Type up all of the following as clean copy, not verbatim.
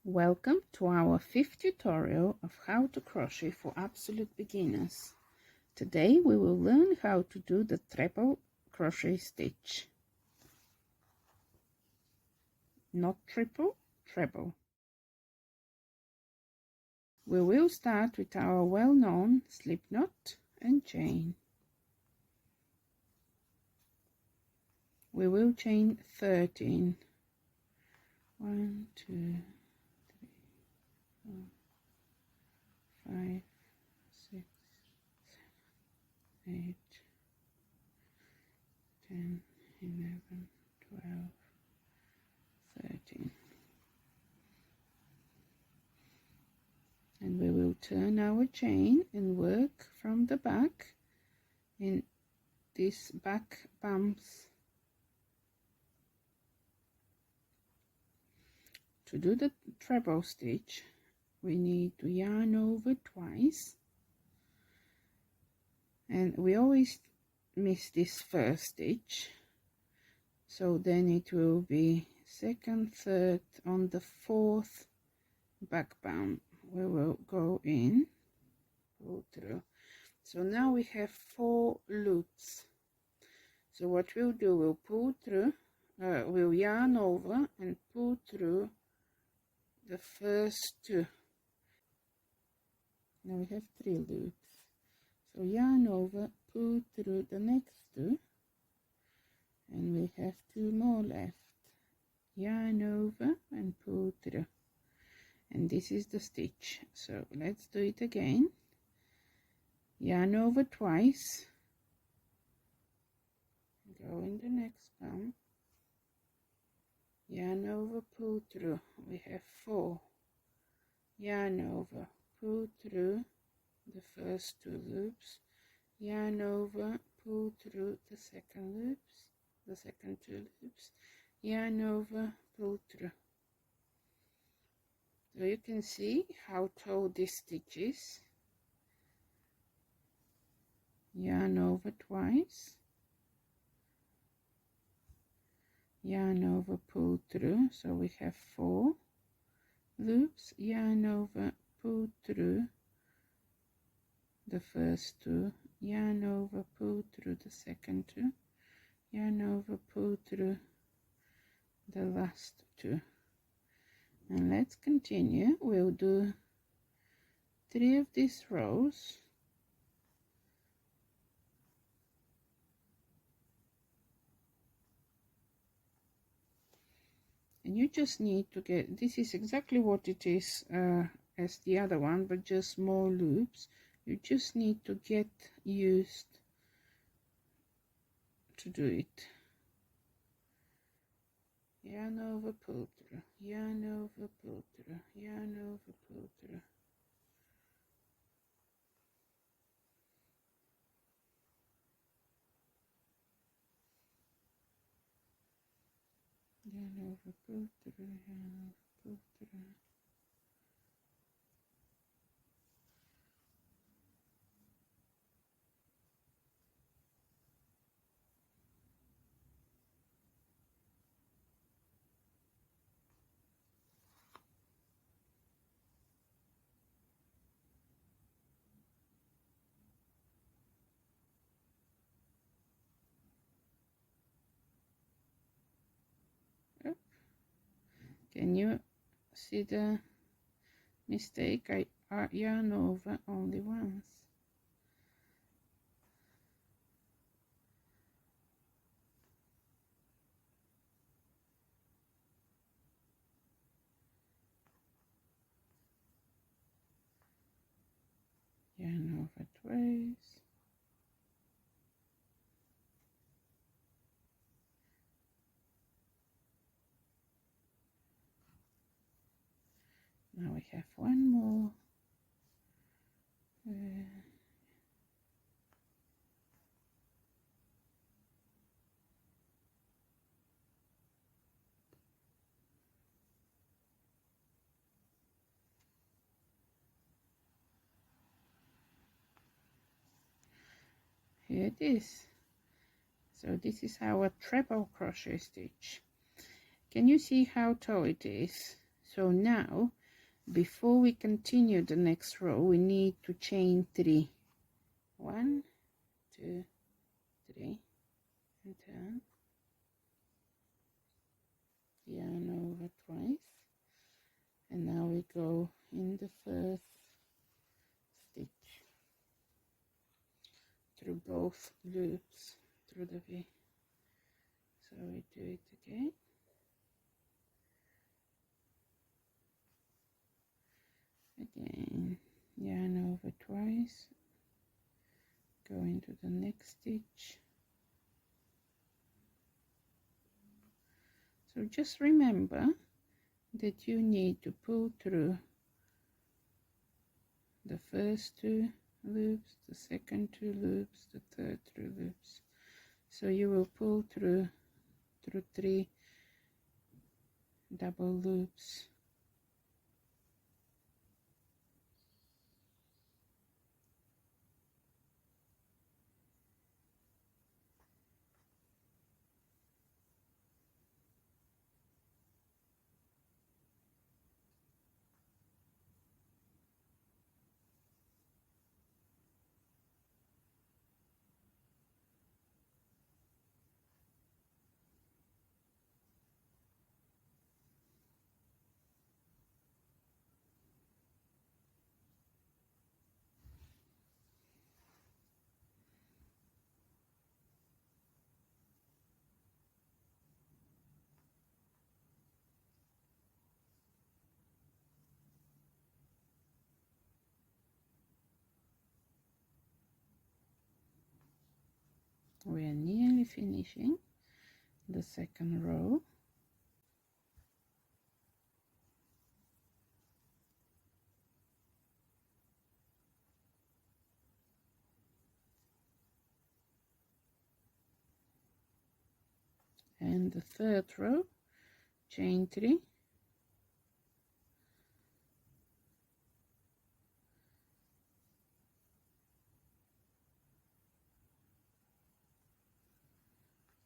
Welcome to our 5th tutorial of how to crochet for absolute beginners. Today we will learn how to do the treble crochet stitch. Not triple, treble. We will start with our well-known slip knot and chain. We will chain 13. 1, 2, 5, 6, 7, 8, 10, 11, 12, 13. And we will turn our chain and work from the back in these back bumps. To do the treble stitch, we need to yarn over twice, and we always miss this first stitch, so then it will be second, third, on the fourth back bump we will go in, pull through. So now we have 4 loops. So what we'll do, we'll pull through, we'll yarn over and pull through the first 2. Now we have 3 loops. So yarn over, pull through the next 2, and we have 2 more left. Yarn over and pull through, and this is the stitch. So let's do it again. Yarn over twice, go in the next bump, yarn over, pull through. We have 4. Yarn over, pull through the first 2 loops, yarn over, pull through the second 2 loops, yarn over, pull through. So you can see how tall this stitch is. Yarn over twice, yarn over, pull through. So we have 4 loops, yarn over, pull through the first 2, yarn over, pull through the second 2, yarn over, pull through the last 2. And let's continue. We'll do 3 of these rows, and you just need to get, this is exactly what it is as the other one, but just more loops. You just need to get used to do it. Yarn over, pull through, yarn over, pull through, yarn over, pull through. Yarn over, pull through, yarn over, pull through. Up. Can you see the mistake? I yarn over only once. Yarn over twice. Now we have 1 more. Here it is. So this is our treble crochet stitch. Can you see how tall it is? So now, before we continue the next row, we need to chain 3. 1, 2, 3, and turn, yarn over twice, and now we go in the first stitch through both loops through the V. So we do it again. Again, yarn over twice, go into the next stitch. So just remember that you need to pull through the first 2 loops, the second 2 loops, the third 2 loops. So you will pull through 3 double loops. We are nearly finishing the second row. And the third row, chain 3,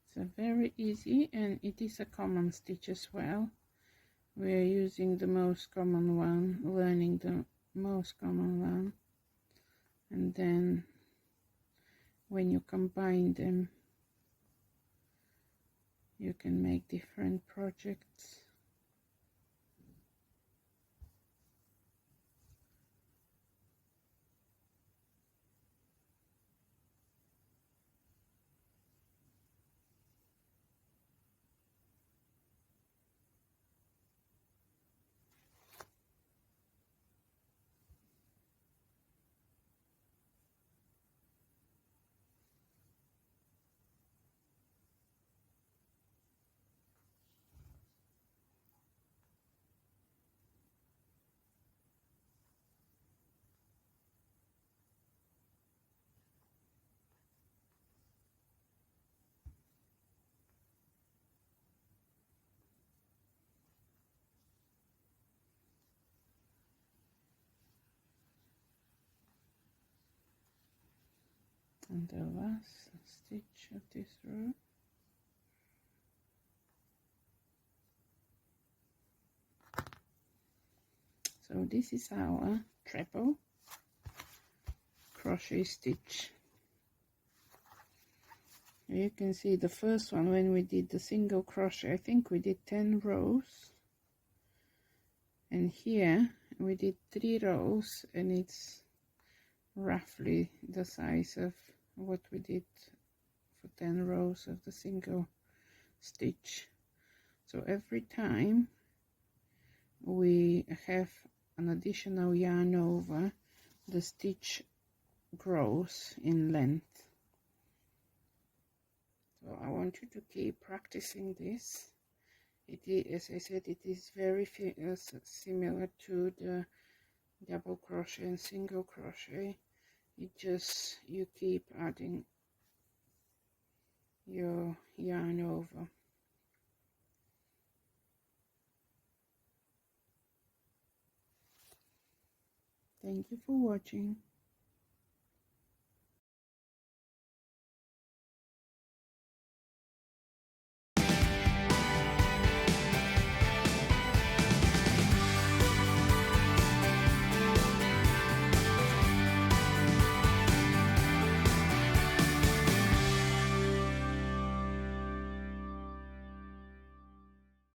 it's a very easy, and it is a common stitch as well. We are using the most common one, learning the most common one, and then when you combine them you can make different projects. And the last stitch of this row. So this is our treble crochet stitch. You can see the first one, when we did the single crochet, I think we did 10 rows, and here we did 3 rows, and it's roughly the size of what we did for 10 rows of the single stitch. So every time we have an additional yarn over, the stitch grows in length. So I want you to keep practicing this. It is, as I said, it is very similar to the double crochet and single crochet. It just, you keep adding your yarn over. Thank you for watching.